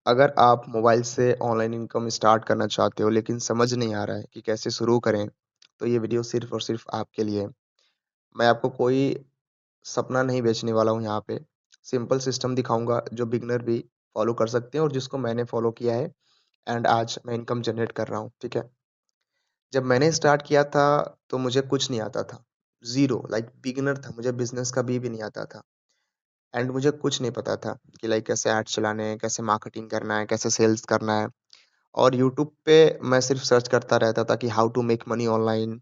अगर आप मोबाइल से ऑनलाइन इनकम स्टार्ट करना चाहते हो लेकिन समझ नहीं आ रहा है कि कैसे शुरू करें, तो ये वीडियो सिर्फ़ और सिर्फ़ आपके लिए है। मैं आपको कोई सपना नहीं बेचने वाला हूँ यहाँ पे। सिंपल सिस्टम दिखाऊँगा जो बिगिनर भी फ़ॉलो कर सकते हैं और जिसको मैंने फ़ॉलो किया है एंड आज मैं इनकम जनरेट कर रहा हूँ, ठीक है? जब मैंने स्टार्ट किया था तो मुझे कुछ नहीं आता था। ज़ीरो लाइक बिगिनर था, मुझे बिज़नेस का बी भी नहीं आता था एंड मुझे कुछ नहीं पता था कि लाइक कैसे एड्स चलाने हैं, कैसे मार्केटिंग करना है, कैसे सेल्स करना है। और यूट्यूब पे मैं सिर्फ़ सर्च करता रहता था कि how to make money online,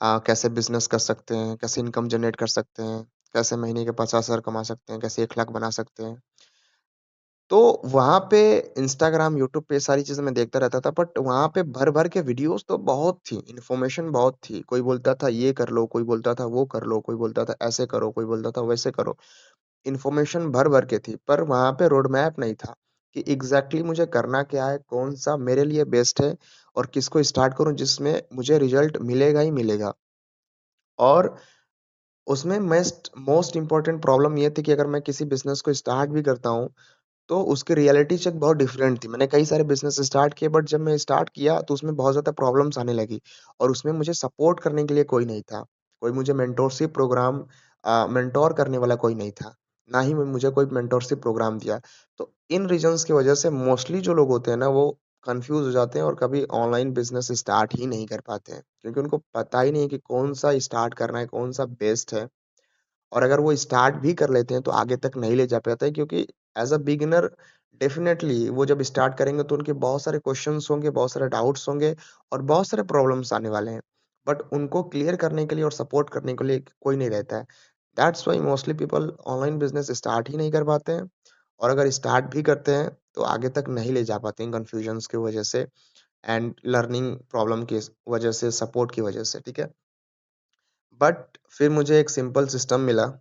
कैसे बिज़नेस कर सकते हैं, कैसे इनकम जनरेट कर सकते हैं, कैसे महीने के 50,000 कमा सकते हैं, कैसे 1 लाख बना सकते हैं। तो वहाँ पे इंस्टाग्राम, यूट्यूब पे ये सारी चीज़ें मैं देखता रहता था बट वहाँ पे भर-भर के वीडियोज़ तो बहुत थी, इन्फॉर्मेशन बहुत थी। कोई बोलता था ये कर लो, कोई बोलता था वो कर लो, कोई बोलता था ऐसे करो, कोई बोलता था वैसे करो। इन्फॉर्मेशन भर-भर के थी, पर वहाँ पे रोड मैप नहीं था कि एग्ज़ैक्टली मुझे करना क्या है, कौन-सा मेरे लिए बेस्ट है और किसको स्टार्ट करूँ जिसमें मुझे रिज़ल्ट मिलेगा ही मिलेगा। और उसमें मेस्ट मोस्ट इम्पोर्टेंट प्रॉब्लम ये थी कि अगर मैं किसी बिज़नेस को स्टार्ट भी करता हूँ, तो उसकी रियलिटी चेक बहुत डिफरेंट थी। मैंने कई सारे बिज़नेस स्टार्ट किए बट जब मैं स्टार्ट किया तो उसमें बहुत ज़्यादा प्रॉब्लम्स आने लगी और उसमें मुझे सपोर्ट करने के लिए कोई नहीं था। कोई मुझे मेंटोरशिप प्रोग्राम मेंटर करने वाला कोई नहीं था। ना ही मुझे कोई मेंटोरशिप प्रोग्राम दिया। तो इन रीज़न्स की वज़ह से मोस्टली जो लोग होते हैं ना वो कन्फ्यूज़ हो जाते हैं और कभी ऑनलाइन बिज़नेस स्टार्ट ही नहीं कर पाते हैं। क्योंकि उनको पता ही नहीं है कि कौन-सा स्टार्ट करना है, कौन-सा बेस्ट है। और अगर वो स्टार्ट भी कर लेते हैं तो आगे तक नहीं ले जा पाते हैं क्योंकि एज़ अ बिगिनर डेफ़िनेटली वो जब स्टार्ट करेंगे तो उनके बहुत सारे क्वेश्चन्स होंगे, बहुत सारे डाउट्स होंगे और बहुत सारे प्रॉब्लम्स आने वाले हैं। बट उनको क्लियर करने के लिए और सपोर्ट करने के लिए कोई नहीं रहता है। That's why mostly people online business start ही नहीं कर पाते हैं और अगर स्टार्ट भी करते हैं तो आगे तक नहीं ले जा पाते हैं कन्फ्यूजन्स की वज़ह से एंड लर्निंग प्रॉब्लम की वज़ह से, सपोर्ट की वज़ह से, ठीक है? बट फिर मुझे एक सिंपल सिस्टम मिला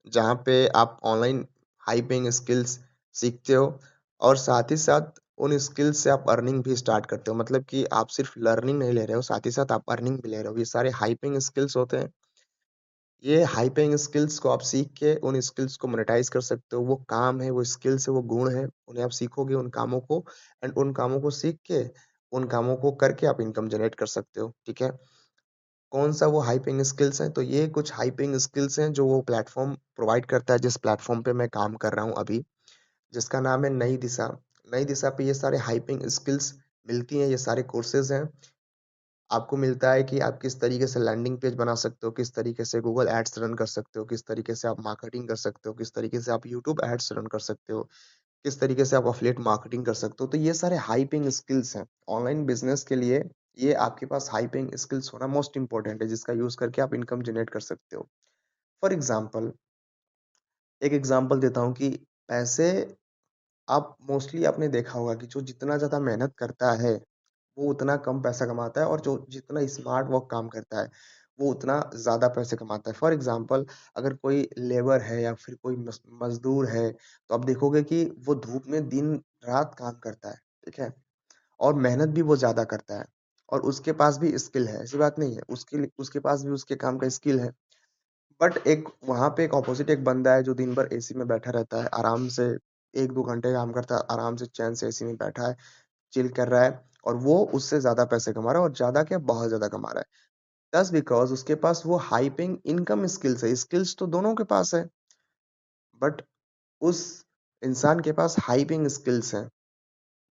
जहाँ पे आप ऑनलाइन हाई पेइंग स्किल्स सीखते हो और साथ ही साथ उन स्किल्स से आप अर्निंग भी स्टार्ट करते हो। मतलब कि आप सिर्फ लर्निंग नहीं ले रहे हो, साथ ही साथ आप अर्निंग भी ले रहे हो। ये सारे हाई पेइंग स्किल्स होते हैं। ये हाई पेइंग स्किल्स को आप सीख के उन स्किल्स को मोनेटाइज़ कर सकते हो। वो काम है, वो स्किल्स है, वो गुण है। उन्हें आप सीखोगे उन कामों को एंड उन कामों को सीख के, उन कामों को करके आप इनकम जनरेट कर सकते हो। ठीक है? कौन-सा वो हाई पेइंग स्किल्स हैं? तो ये कुछ हाई पेइंग स्किल्स हैं जो वो प्लेटफ़ॉर्म प्रोवाइड करता है जिस प्लेटफ़ॉर्म पे मैं काम कर रहा हूँ अभी, जिसका नाम है नई दिशा। नई दिशा पे ये सारे हाई पेइंग स्किल्स मिलती हैं, ये सारे कोर्सेज़ हैं। आपको मिलता है कि आप किस तरीके से लैंडिंग पेज बना सकते हो, किस तरीके से गूगल एड्स रन कर सकते हो, किस तरीके से आप मार्केटिंग कर सकते हो, किस तरीके से आप यूट्यूब एड्स रन कर सकते हो, किस तरीके से आप एफ़िलिएट मार्केटिंग कर सकते हो। तो ये सारे हाई पेइंग स्किल्स हैं। ऑनलाइन बिज़नेस के लिए ये आपके पास हाई पेइंग स्किल्स होना मोस्ट इम्पोर्टेंट है, जिसका यूज़ करके आप इनकम जनरेट कर सकते हो। फॉर एग्ज़ाम्पल एक एग्ज़ाम्पल देता हूँ कि पैसे आप मोस्टली आपने देखा होगा कि जो जितना ज़्यादा मेहनत करता है, वो उतना कम पैसा कमाता है और जो जितना स्मार्ट वर्क काम करता है, वो उतना ज़्यादा पैसे कमाता है। फॉर एग्ज़ाम्पल अगर कोई लेबर है या फिर कोई मज़दूर है, तो आप देखोगे कि वो धूप में दिन-रात काम करता है, ठीक है? और मेहनत भी वो ज़्यादा करता है और उसके पास भी स्किल है, ऐसी बात नहीं है। उसके पास भी उसके काम का स्किल है। बट एक वहाँ पे एक अपोज़िट एक बंदा है जो दिन भर एसी में बैठा रहता है, आराम से 1-2 घंटे काम करता है, आराम से चैन से एसी में बैठा है, चिल कर रहा है और वो उससे ज़्यादा पैसे कमा रहा है और ज़्यादा क्या बहुत ज़्यादा कमा रहा है। दैट्स बिकॉज़ उसके पास वो हाई पेइंग इनकम स्किल्स है, स्किल्स तो दोनों के पास है, बट उस इंसान के पास हाई पेइंग स्किल्स हैं,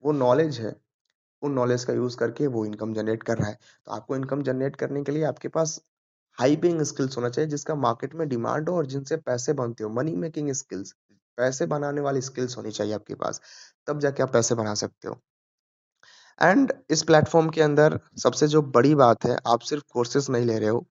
वो नॉलेज है, उन नॉलेज का यूज़ करके वो इनकम जनरेट कर रहा है। तो आपको इनकम जनरेट करने के लिए आपके पास हाई पेइंग स्किल्स होना चाहिए जिसका मार्केट में डिमांड हो और जिनसे पैसे बनते हो, मनी मेकिंग स्किल्स, पैसे बनाने वाली स्किल्स होनी चाहिए आपके पास, तब जाके आप पैसे बना सकते हो। एंड इस प्लेटफ़ॉर्म के अंदर सबसे जो बड़ी बात है, आप सिर्फ़ कोर्सेज़ नहीं ले रहे हो,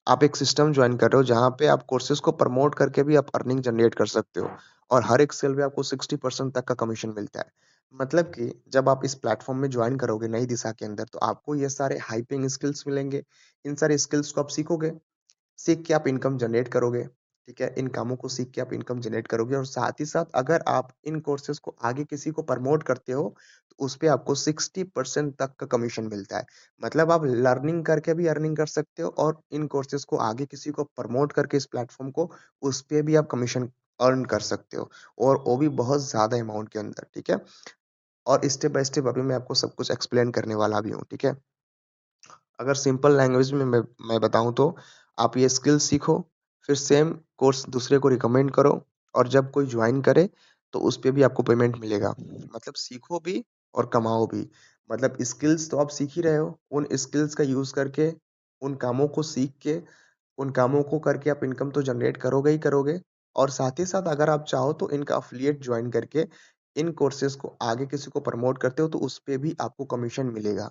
आप एक सिस्टम जॉइन कर रहे हो जहाँ पे आप कोर्सेज़ को प्रमोट करके भी आप अर्निंग जनरेट कर सकते हो और हर एक सेल पे आपको 60% तक का कमीशन मिलता है। मतलब कि जब आप इस प्लेटफ़ॉर्म में जॉइन करोगे नई दिशा के अंदर, तो आपको ये सारे हाई पेइंग स्किल्स मिलेंगे। इन सारे स्किल्स को आप सीखोगे, सीख के आप इनकम जनरेट करोगे, ठीक है? इन कामों को सीख के आप इनकम जनरेट करोगे और साथ ही साथ अगर आप इन कोर्सेज़ को आगे किसी को प्रमोट करते हो, तो उसपे आपको 60% तक का कमीशन मिलता है। मतलब आप लर्निंग करके भी अर्निंग कर सकते हो और इन कोर्सेज़ को आगे किसी को प्रमोट करके इस प्लेटफ़ॉर्म को, उसपे भी आप कमीशन अर्न कर सकते हो और वो भी बहुत ज़्यादा अमाउंट के अंदर, ठीक है? और स्टेप बाय स्टेप अभी मैं आपको सब कुछ एक्सप्लेन करने वाला भी हूँ, ठीक है? अगर सिंपल लैंग्वेज में मैं बताऊँ तो आप ये स्किल सीखो, फिर सेम कोर्स दूसरे को रिकमेंड करो और जब कोई जॉइन करे, तो उस पे भी आपको पेमेंट मिलेगा। मतलब सीखो भी और कमाओ भी। मतलब स्किल्स तो आप सीख ही रहे हो, उन स्किल्स का यूज़ करके, उन कामों को सीख के, उन कामों को करके आप इनकम तो जनरेट करोगे ही करोगे और साथ ही साथ अगर आप चाहो तो इनका एफ़िलिएट जॉइन करके, इन कोर्सेज़ को आगे किसी को प्रमोट करते हो, तो उस पे भी आपको कमीशन मिलेगा।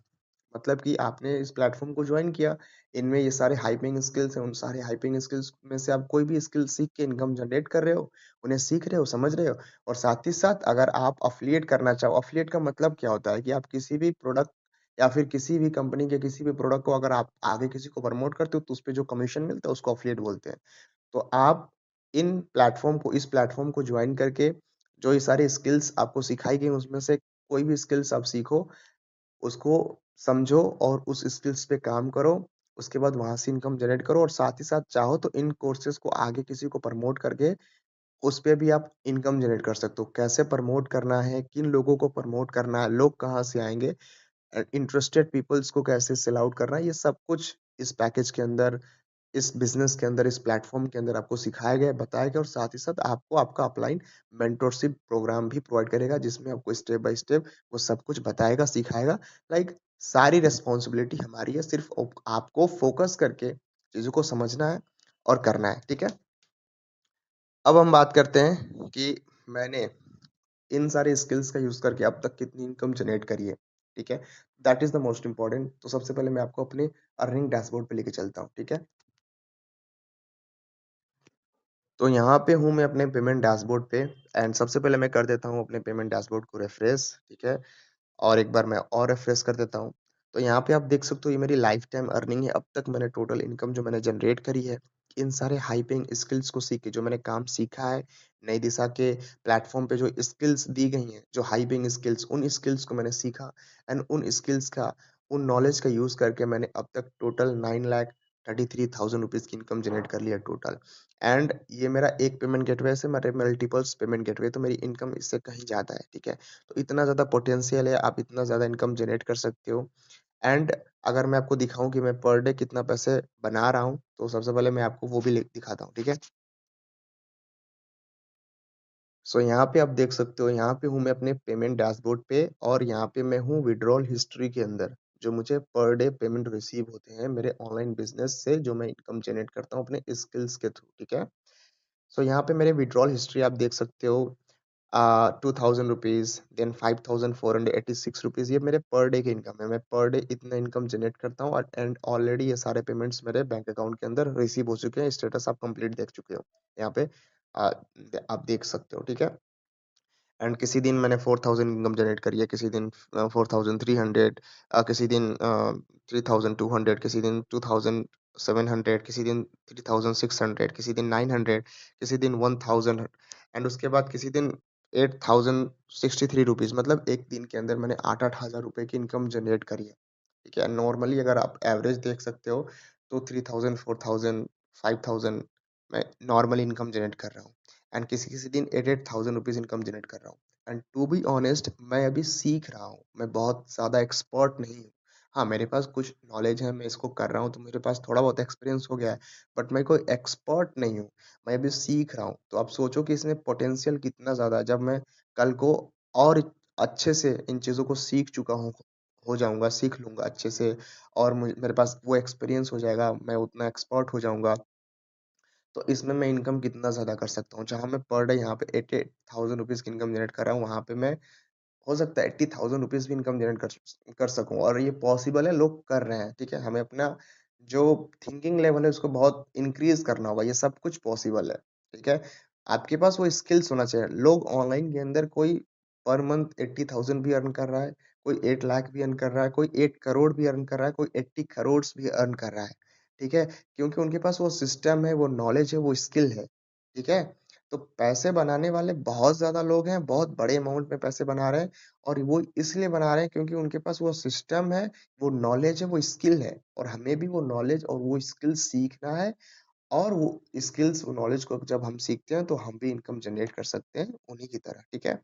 मतलब कि आपने इस प्लेटफ़ॉर्म को जॉइन किया, इनमें ये सारे हाइपिंग स्किल्स हैं, उन सारे हाइपिंग स्किल्स में से आप कोई भी स्किल सीख के इनकम जनरेट कर रहे हो, उन्हें सीख रहे हो, समझ रहे हो और साथ ही साथ अगर आप एफ़िलिएट करना चाहो एफ़िलिएट का मतलब क्या होता है कि आप किसी भी प्रोडक्ट या फिर किसी भी कंपनी के किसी भी प्रोडक्ट को अगर आप आगे किसी को प्रमोट करते हो, तो उसपे जो कमीशन मिलता है, उसको एफ़िलिएट बोलते हैं। तो आप इस प्लेटफ़ॉर्म को जॉइन करके, जो ये सारी स्किल्स आपको सिखाई गई, उसमें से कोई भी स्किल्स आप सीखो उसको समझो और उस स्किल्स पे काम करो। उसके बाद वहाँ से इनकम जनरेट करो और साथ ही साथ चाहो तो इन कोर्सेज़ को आगे किसी को प्रमोट करके, उस पे भी आप इनकम जनरेट कर सकते हो। कैसे प्रमोट करना है, किन लोगों को प्रमोट करना है, लोग कहाँ से आएँगे, इंटरेस्टेड पीपल्स को कैसे सेल आउट करना है, ये सब कुछ इस पैकेज के अंदर, इस बिज़नेस के अंदर, इस प्लेटफ़ॉर्म के अंदर आपको सिखाया गया है, बताया गया और साथ ही साथ आपको आपका अपलाइन मेंटरशिप प्रोग्राम भी प्रोवाइड करेगा, जिसमें आपको स्टेप बाय स्टेप वो सब कुछ बताएगा, सिखाएगा। लाइक सारी रिस्पॉन्सिबिलिटी हमारी है, सिर्फ़ आपको फ़ोकस करके चीज़ों को समझना है और करना है, ठीक है? अब हम बात करते हैं कि मैंने इन सारे स्किल्स का यूज़ करके अब तक कितनी इनकम जनरेट करी है, ठीक है? That is the most important. तो सबसे पहले मैं आपको अपने अर्निंग डैशबोर्ड पे लेके चलता हूँ, ठीक है? तो यहाँ पे हूँ मैं अपने पेमेंट डैशबोर्ड पे एंड सबसे पहले मैं कर देता हूँ अपने पेमेंट डैशबोर्ड को रिफ्रेश, ठीक है? और एक बार मैं और रिफ्रेश कर देता हूँ। तो यहाँ पे आप देख सकते हो ये मेरी लाइफ टाइम अर्निंग है। अब तक मैंने टोटल इनकम जो मैंने जनरेट करी है, इन सारे हाइपिंग स्किल्स को सीख के जो मैंने काम सीखा है, नई दिशा के प्लेटफ़ॉर्म पे जो स्किल्स दी गई हैं, जो हाइपिंग स्किल्स, उन स्किल्स को मैंने सीखा एंड उन स्किल्स का, उन नॉलेज का यूज़ करके मैंने अब तक टोटल 9,33,000 रुपीज़ की इनकम जनरेट कर लिया टोटल। एंड ये मेरा एक पेमेंट गेटवे से मेरे मल्टीपल्स पेमेंट गेटवे तो मेरी इनकम इससे कहीं ज़्यादा है, ठीक है? तो इतना ज़्यादा पोटेंशियल है, आप इतना ज़्यादा इनकम जनरेट कर सकते हो एंड अगर मैं आपको दिखाऊँ कि मैं पर डे कितना पैसे बना रहा हूँ, तो सबसे पहले मैं आपको वो भी ले दिखाता हूँ, ठीक है? सो यहाँ पे आप देख सकते हो, यहाँ पे हूँ मैं अपने पेमेंट डैशबोर्ड पे और यहाँ पे मैं हूँ विथड्रॉल हिस्ट्री के अंदर, जो मुझे पर डे पेमेंट रिसीव होते हैं मेरे ऑनलाइन बिज़नेस से जो मैं इनकम जनरेट करता हूँ अपने स्किल्स के थ्रू, ठीक है? सो यहाँ पे मेरे विथड्रॉल हिस्ट्री आप देख सकते हो 2000 रुपीज़, देन 5486 रुपीज़ ये मेरे पर डे की इनकम है। मैं पर डे इतना इनकम जनरेट करता हूँ और एंड ऑलरेडी ये सारे पेमेंट्स मेरे बैंक अकाउंट के अंदर रिसीव हो चुके हैं। स्टेटस आप कंप्लीट देख चुके हो। यहाँ पे आप देख सकते हो, ठीक है? एंड किसी दिन मैंने 4000 इनकम जनरेट करी है, किसी दिन 4300 किसी दिन 3200 किसी दिन 2700 किसी दिन 3600 किसी दिन 900 किसी दिन 1000 एंड उसके बाद किसी दिन 8063 रुपीज़ मतलब एक दिन के अंदर मैंने 8-8 हज़ार रुपए की इनकम जनरेट करी है। ठीक है? नॉर्मली अगर आप एवरेज देख सकते हो तो 3000 4000 5000 मैं नॉर्मल इनकम जनरेट कर रहा हूँ। एंड किसी-किसी दिन 8,000 रुपीज़ इनकम जनरेट कर रहा हूँ। एंड टू बी ऑनेस्ट मैं अभी सीख रहा हूँ, मैं बहुत ज़्यादा एक्सपर्ट नहीं हूँ। हाँ, मेरे पास कुछ नॉलेज है, मैं इसको कर रहा हूँ, तो मेरे पास थोड़ा बहुत एक्सपीरियंस हो गया है, बट मैं कोई एक्सपर्ट नहीं हूँ, मैं अभी सीख रहा हूँ। तो आप सोचो कि इसमें पोटेंशियल कितना ज़्यादा है, जब मैं कल को और अच्छे से इन चीज़ों को सीख चुका हूँ, हो जाऊँगा, सीख लूँगा अच्छे से और मेरे पास वो एक्सपीरियंस हो जाएगा, मैं उतना एक्सपर्ट हो जाऊँगा तो इसमें मैं इनकम कितना ज़्यादा कर सकता हूँ। जहाँ मैं पर डे यहाँ पे 88,000 रुपीज़ की इनकम जनरेट कर रहा हूँ, वहाँ पे मैं हो सकता है 80,000 रुपीज़ भी इनकम जनरेट कर सकूँ और ये पॉसिबल है, लोग कर रहे हैं, ठीक है? हमें अपना जो थिंकिंग लेवल है उसको बहुत इंक्रीज़ करना होगा, ये सब कुछ पॉसिबल है, ठीक है? आपके पास वो स्किल्स होना चाहिए। लोग ऑनलाइन के अंदर कोई पर मंथ 80,000 भी अर्न कर रहा है, कोई 8 लाख भी अर्न कर रहा है, कोई 8 करोड़ भी अर्न कर रहा है, कोई 80 करोड़स भी अर्न कर रहा है, ठीक है? क्योंकि उनके पास वो सिस्टम है, वो नॉलेज है, वो स्किल है, ठीक है? तो पैसे बनाने वाले बहुत ज़्यादा लोग हैं, बहुत बड़े अमाउंट में पैसे बना रहे हैं और वो इसलिए बना रहे हैं क्योंकि उनके पास वो सिस्टम है, वो नॉलेज है, वो स्किल है और हमें भी वो नॉलेज और वो स्किल सीखना है और वो स्किल्स, वो नॉलेज को जब हम सीखते हैं तो हम भी इनकम जनरेट कर सकते हैं उन्हीं की तरह, ठीक है?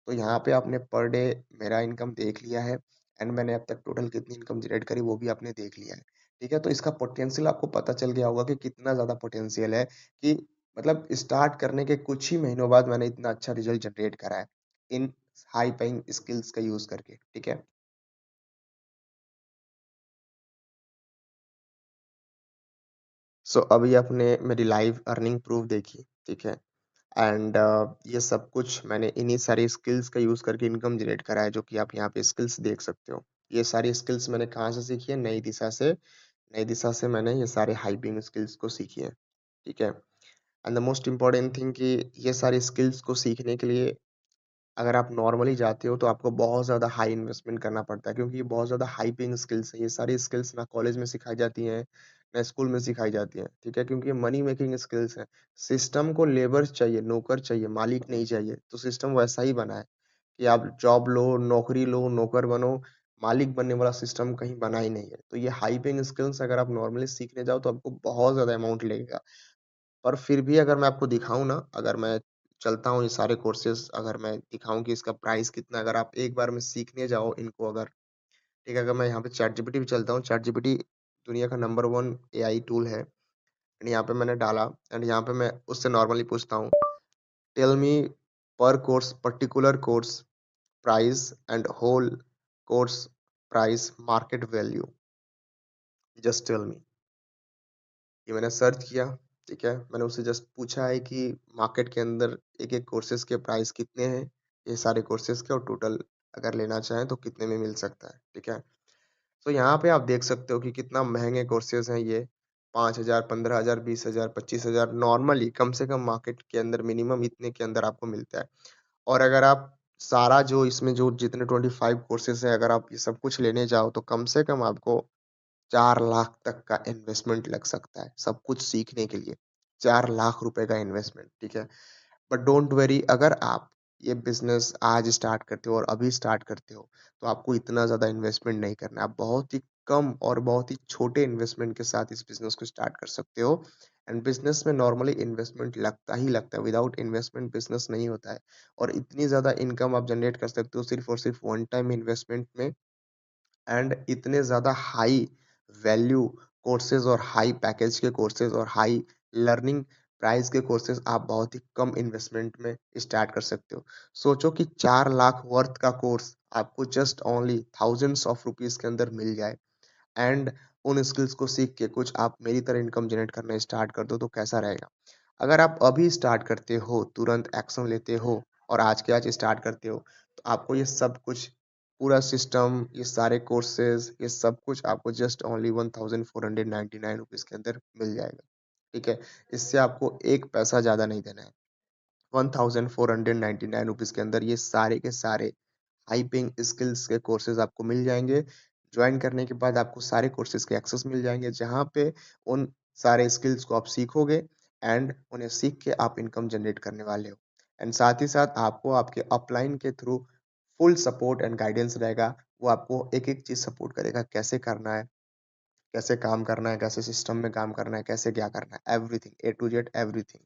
तो यहाँ पे आपने पर डे मेरा इनकम देख लिया है एंड मैंने अब तक टोटल कितनी इनकम जनरेट करी वो भी आपने देख लिया है। ठीक है? तो इसका पोटेंशियल आपको पता चल गया होगा कि कितना ज़्यादा पोटेंशियल है कि मतलब स्टार्ट करने के कुछ ही महीनों बाद मैंने इतना अच्छा रिज़ल्ट जनरेट करा है, इन हाई पेइंग स्किल्स का यूज़ करके। ठीक है? सो अभी आपने मेरी लाइव अर्निंग प्रूफ देखी, ठीक है? एंड ये सब कुछ मैंने इन्हीं सारी स्किल्स का यूज़ करके इनकम जनरेट करा है, जो कि आप यहाँ पे स्किल्स देख सकते हो। ये सारी स्किल्स मैंने कहाँ से सीखी है? नई दिशा से मैंने ये सारे हाइपिंग स्किल्स को सीखी है, ठीक है? And the most important thing कि ये सारी स्किल्स को सीखने के लिए अगर आप नॉर्मली जाते हो तो आपको बहुत ज़्यादा हाई इन्वेस्टमेंट करना पड़ता है, क्योंकि ये बहुत ज़्यादा हाई पेइंग स्किल्स हैं। ये सारी स्किल्स ना कॉलेज में सिखाई जाती हैं, ना स्कूल में सिखाई जाती हैं, ठीक है? क्योंकि ये मनी मेकिंग स्किल्स हैं। सिस्टम को लेबर चाहिए, नौकर चाहिए, मालिक नहीं चाहिए। तो सिस्टम वैसा ही बना है कि आप जॉब लो, नौकरी लो, नौकर बनो, मालिक बनने वाला सिस्टम कहीं बना ही नहीं है। तो ये हाई पेइंग स्किल्स अगर आप नॉर्मली सीखने जाओ तो आपको बहुत ज़्यादा अमाउंट लगेगा। पर फिर भी अगर मैं आपको दिखाऊँ ना, अगर मैं चलता हूँ ये सारे कोर्सेज़, अगर मैं दिखाऊँ कि इसका प्राइस कितना है, अगर आप एक बार में सीखने जाओ इनको अगर, ठीक है, अगर मैं यहाँ पे चैटजीपीटी पे चलता हूँ, चैटजीपीटी दुनिया का नंबर 1 एआई टूल है एंड यहाँ पे मैंने डाला एंड यहाँ पे मैं उससे नॉर्मली पूछता हूँ, tell me per course particular course price and whole course price market value, just tell me. ये मैंने सर्च किया, ठीक है? मैंने उससे जस्ट पूछा है कि मार्केट के अंदर एक-एक कोर्सेज़ के प्राइस कितने हैं? ये सारे कोर्सेज़ के और टोटल अगर लेना चाहें तो कितने में मिल सकता है, ठीक है? तो यहाँ पे आप देख सकते हो कि कितना महँगे कोर्सेज़ हैं ये, 5,000, 15,000, 20,000, 25,000 नॉर्मली कम से कम मार्केट के अंदर मिनिमम इतने के अंदर आपको मिलता है। और अगर आप सारा जो इसमें जो जितने 25 कोर्सेज़ हैं, अगर आप ये सब कुछ लेने जाओ तो कम से कम आपको 4 लाख तक का इन्वेस्टमेंट लग सकता है, सब कुछ सीखने के लिए। 4 लाख रुपए का इन्वेस्टमेंट, ठीक है? बट डोंट वरी, अगर आप ये बिज़नेस आज स्टार्ट करते हो और अभी स्टार्ट करते हो, तो आपको इतना ज़्यादा इन्वेस्टमेंट नहीं करना है। आप बहुत ही कम और बहुत ही छोटे इन्वेस्टमेंट के साथ इस बिज़नेस को स्टार्ट कर सकते हो एंड बिज़नेस में नॉर्मली इन्वेस्टमेंट लगता ही लगता है, विदाउट इन्वेस्टमेंट बिज़नेस नहीं होता है और इतनी ज़्यादा इनकम आप जनरेट कर सकते हो सिर्फ़ और सिर्फ़ वन टाइम इन्वेस्टमेंट में एंड इतने ज़्यादा हाई वैल्यू कोर्सेज़ और हाई पैकेज के कोर्सेज़ और हाई लर्निंग प्राइस के कोर्सेज़ आप बहुत ही कम इन्वेस्टमेंट में स्टार्ट कर सकते हो। सोचो कि 4 लाख वर्थ का कोर्स आपको just only thousands of rupees के अंदर मिल जाए एंड उन स्किल्स को सीख के कुछ आप मेरी तरह इनकम जनरेट करना स्टार्ट कर दो तो कैसा रहेगा? अगर आप अभी स्टार्ट करते हो, तुरंत एक्शन लेते हो और आज के आज स्टार्ट करते हो, तो आपको ये सब कुछ पूरा सिस्टम, ये सारे कोर्सेज़, ये सब कुछ आपको जस्ट ओनली 1499 रुपीज़ के अंदर मिल जाएगा, ठीक है? इससे आपको एक पैसा ज़्यादा नहीं देना है। 1499 रुपीज़ के अंदर ये सारे के सारे हाई पेइंग स्किल्स के कोर्सेज़ आपको मिल जाएँगे। जॉइन करने के बाद आपको सारे कोर्सेज़ के एक्सेस मिल जाएँगे, जहाँ पे उन सारे स्किल्स को आप सीखोगे एंड उन्हें सीख के आप इनकम जनरेट करने वाले हो। एंड साथ ही साथ आपको आपके अपलाइन के through full support and guidance रहेगा। वो आपको एक-एक चीज़ सपोर्ट करेगा, कैसे करना है, कैसे काम करना है, कैसे सिस्टम में काम करना है, कैसे क्या करना है, everything, A to Z everything.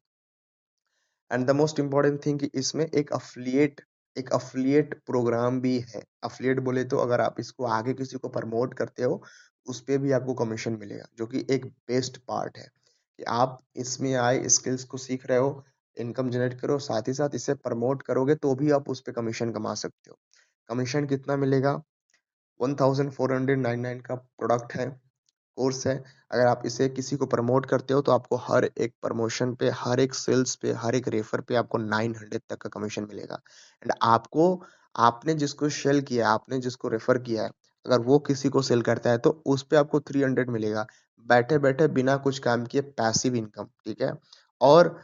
And the most important thing कि इसमें एक अफ़िलिएट प्रोग्राम भी है। अफ़िलिएट बोले तो अगर आप इसको आगे किसी को प्रमोट करते हो, उसपे भी आपको कमीशन मिलेगा, जो कि एक बेस्ट पार्ट है, कि आप इसमें आए स्किल्स को सीख रहे हो, इनकम जनरेट करो, साथ ही साथ इसे प्रमोट करोगे तो भी आप उसपे कमीशन कमा सकते हो। कमीशन कितना मिलेगा? 1499 का प्रोडक्ट है। कोर्स है, अगर आप इसे किसी को प्रमोट करते हो तो आपको हर एक प्रमोशन पे, हर एक सेल्स पे, हर एक रेफर पे आपको 900 तक का कमीशन मिलेगा। एंड आपको आपने जिसको सेल किया है, आपने जिसको रेफर किया है, अगर वो किसी को सेल करता है तो उस पे आपको 300 मिलेगा। बैठे-बैठे बिना कुछ काम किए पैसिव इनकम, ठीक है? और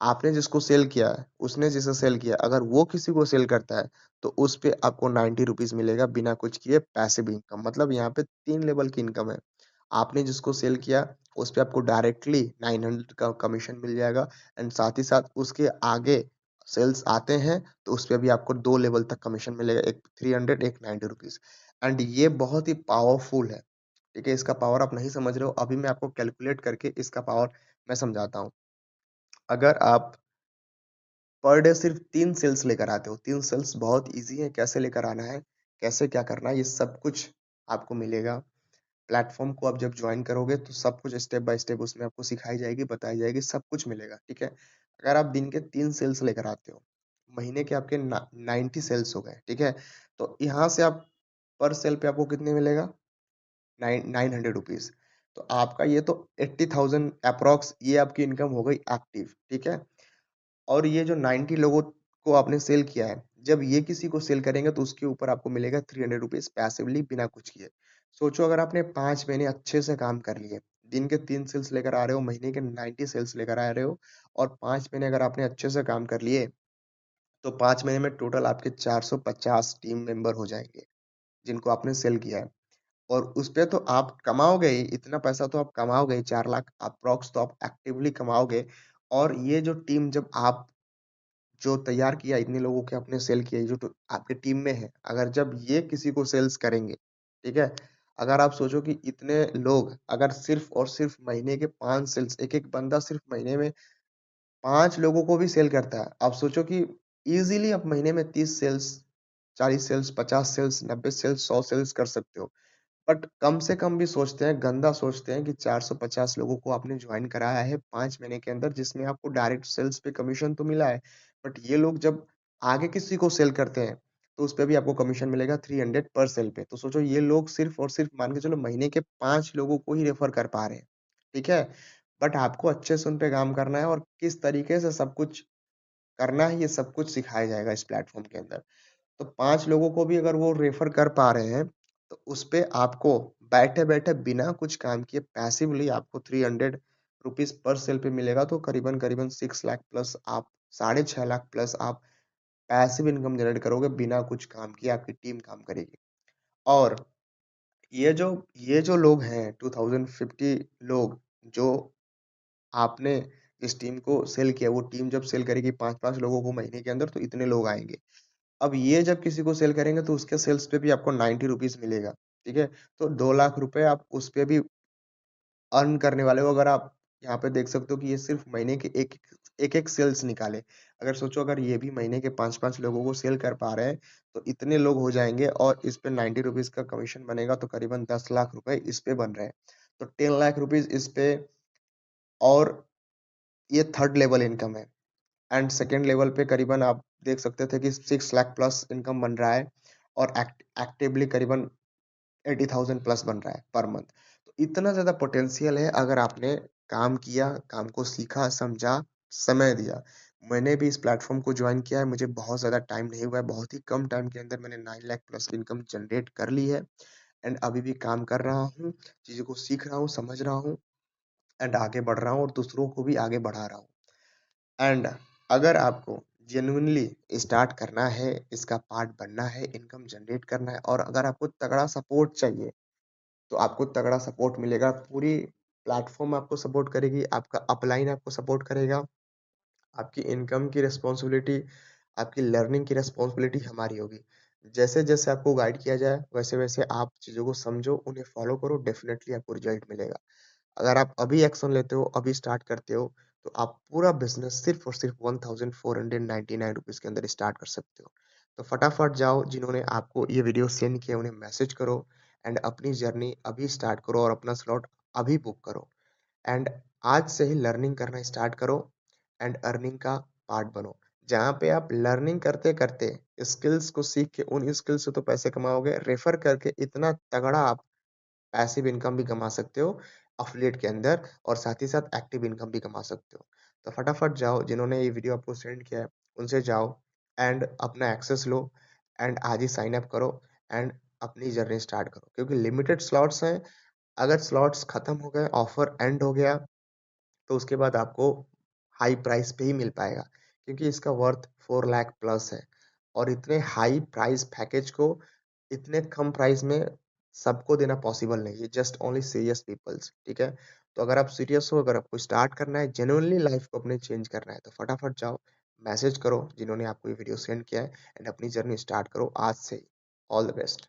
आपने जिसको सेल किया है, उसने जिसे सेल किया, अगर वो किसी को सेल करता है, तो उस पे आपको 90 रुपीज़ मिलेगा बिना कुछ किए पैसिव इनकम। मतलब यहाँ पे 3 लेवल की इनकम है। आपने जिसको सेल किया, उस पे आपको डायरेक्टली 900 का कमीशन मिल जाएगा एंड साथ ही साथ उसके आगे सेल्स आते हैं, तो उस पे भी आपको 2 लेवल तक कमीशन मिलेगा, एक 300 एक 90 रुपीज़ एंड ये बहुत ही पावरफुल है, ठीक है? इसका पावर आप नहीं समझ रहे हो, अभी मैं आपको कैलकुलेट करके इसका पावर मैं समझाता हूँ। अगर आप पर डे सिर्फ 3 सेल्स लेकर आते हो। 3 सेल्स बहुत ईज़ी है, कैसे लेकर आना है, कैसे क्या करना है, ये सब कुछ आपको मिलेगा। प्लेटफ़ॉर्म को आप जब जॉइन करोगे तो सब कुछ स्टेप बाय स्टेप उसमें आपको सिखाई जाएगी, बताई जाएगी, सब कुछ मिलेगा, ठीक है? अगर आप दिन के 3 सेल्स लेकर आते हो, महीने के आपके 90 सेल्स हो गए, ठीक है? तो यहाँ से आप पर सेल पे आपको कितने मिलेगा? 900 रुपीज़। तो आपका ये तो 80,000 एप्रॉक्स ये आपकी इनकम हो गई एक्टिव, ठीक है? और ये जो 90 लोगों को आपने सेल किया है, जब ये किसी को सेल करेंगे तो उसके ऊपर आपको मिलेगा 300 रुपीज़ पैसिवली बिना कुछ किए। सोचो अगर आपने 5 महीने अच्छे से काम कर लिए, दिन के 3 सेल्स लेकर आ रहे हो, महीने के 90 सेल्स लेकर आ रहे हो और 5 महीने अगर आपने अच्छे से काम कर लिए, तो 5 महीने में टोटल आपके 450 टीम मेंबर हो जाएँगे, जिनको आपने सेल किया है। और उसपे तो आप कमाओगे ही, इतना पैसा तो आप कमाओगे ही 4 लाख अप्रॉक्स तो आप एक्टिवली कमाओगे और ये जो टीम जब आप जो तैयार किया इतने लोगों के आपने सेल किया, ये जो तो आपके टीम में है, अगर जब ये किसी को सेल्स करेंगे, ठीक है? अगर आप सोचो कि इतने लोग अगर सिर्फ़ और सिर्फ़ महीने के 5 सेल्स एक-एक बंदा सिर्फ़ महीने में 5 लोगों को भी सेल करता है। आप सोचो कि ईज़िली आप महीने में 30 sales, 40 sales, 50 sales, 90 sales, 100 sales कर सकते हो। बट कम से कम भी सोचते हैं, गंदा सोचते हैं कि 450 लोगों को आपने जॉइन कराया है 5 महीने के अंदर जिसमें आपको डायरेक्ट सेल्स पे कमीशन तो मिला है। बट ये लोग जब आगे किसी को सेल करते हैं, तो उसपे भी आपको कमीशन मिलेगा 300 पर सेल पे। तो सोचो ये लोग सिर्फ़ और सिर्फ़ मान के चलो महीने के 5 लोगों को ही रेफ़र कर पा रहे हैं, ठीक है? बट आपको अच्छे से उन पे काम करना है और किस तरीके से सब कुछ करना है, ये सब कुछ सिखाया जाएगा इस प्लेटफ़ॉर्म के अंदर। तो 5 लोगों को भी अगर वो रेफ़र कर पा रहे हैं, तो उसपे आपको बैठे-बैठे बिना कुछ काम किए पैसिवली आपको 300 रुपीज़ पर सेल पे मिलेगा तो करीबन-करीबन 6 लाख प्लस आप साढ़े 6 लाख प्लस आप पैसिव इनकम जनरेट करोगे बिना कुछ काम किए, आपकी टीम काम करेगी। और ये जो ये जो लोग हैं 2050 लोग जो आपने इस टीम को सेल किया, वो टीम जब सेल करेगी 5-5 लोगों को महीने के अंदर तो इतने लोग आएँगे। अब ये जब किसी को सेल करेंगे तो उसके सेल्स पे भी आपको 90 रुपीज़ मिलेगा, ठीक है? तो 2 लाख रुपए आप उस पे भी अर्न करने वाले हो अगर आप यहाँ पे देख सकते हो कि ये सिर्फ़ महीने के एक-एक सेल्स निकाले। अगर सोचो अगर ये भी महीने के 5-5 लोगों को सेल कर पा रहे हैं, तो इतने लोग हो जाएँगे और इस पे 90 रुपीज़ का कमीशन बनेगा तो करीबन 10 लाख रुपए इस पे बन रहे हैं। तो 10 लाख रुपीज़ इस पे और ये थर्ड लेवल इनकम है। एंड सेकंड लेवल पे करीबन आप देख सकते थे कि 6 लाख प्लस इनकम बन रहा है और एक्टिवली करीबन 80,000 प्लस बन रहा है पर मंथ। तो इतना ज़्यादा पोटेंशियल है अगर आपने काम किया, काम को सीखा, समझा, समय दिया। मैंने भी इस प्लेटफ़ॉर्म को जॉइन किया है, मुझे बहुत ज़्यादा टाइम नहीं हुआ है, बहुत ही कम टाइम के अंदर मैंने 9 लाख प्लस इनकम जनरेट कर ली है एंड अभी भी काम कर रहा हूँ, चीज़ों को सीख रहा हूँ, समझ रहा हूँ एंड आगे बढ़ रहा हूँ और दूसरों को भी आगे बढ़ा रहा हूँ। एंड अगर आपको जेन्युइनली स्टार्ट करना है, इसका पार्ट बनना है, इनकम जनरेट करना है और अगर आपको तगड़ा सपोर्ट चाहिए, तो आपको तगड़ा सपोर्ट मिलेगा। पूरी प्लेटफ़ॉर्म आपको सपोर्ट करेगी, आपका अपलाइन आपको सपोर्ट करेगा, आपकी इनकम की रिस्पॉन्सिबिलिटी, आपकी लर्निंग की रिस्पॉन्सिबिलिटी हमारी होगी। जैसे-जैसे आपको गाइड किया जाए, वैसे-वैसे आप चीज़ों को समझो, उन्हें फ़ॉलो करो, डेफ़िनिटली आपको रिज़ल्ट मिलेगा। अगर आप अभी एक्शन लेते हो, अभी स्टार्ट करते हो, तो आप पूरा बिज़नेस सिर्फ़ और सिर्फ़ 1499 रुपीज़ के अंदर स्टार्ट कर सकते हो। तो फटाफट जाओ, जिन्होंने आपको ये वीडियो सेंड किया, उन्हें मैसेज करो एंड अपनी जर्नी अभी स्टार्ट करो और अपना स्लॉट अभी बुक करो एंड आज से ही लर्निंग करना स्टार्ट करो एंड अर्निंग का पार्ट बनो। जहाँ पे आप लर्निंग करते-करते स्किल्स को सीख के उन स्किल्स से तो पैसे कमाओगे, रेफ़र करके इतना तगड़ा आप पैसिव इनकम भी कमा सकते हो एफ़िलिएट के अंदर और साथ ही साथ एक्टिव इनकम भी कमा सकते हो। तो फटाफट जाओ जिन्होंने ये वीडियो आपको सेंड किया है, उनसे जाओ एंड अपना एक्सेस लो एंड आज ही साइन अप करो एंड अपनी जर्नी स्टार्ट करो क्योंकि लिमिटेड स्लॉट्स हैं, अगर स्लॉट्स खत्म हो गए, ऑफर एंड हो गया तो उसके बाद आपको हाई प्राइस पे ही मिल पाएगा क्योंकि इसका वर्थ 4 लाख प्लस है और इतने हाई प्राइस पैकेज को इतने कम प्राइस में सबको देना पॉसिबल नहीं है, जस्ट ओनली सीरियस पीपल्स, ठीक है? तो अगर आप सीरियस हो, अगर आपको स्टार्ट करना है, जेन्युइनली लाइफ को अपने चेंज करना है, तो फटाफट जाओ, मैसेज करो जिन्होंने आपको ये वीडियो सेंड किया है एंड अपनी जर्नी स्टार्ट करो आज से ही। All the best.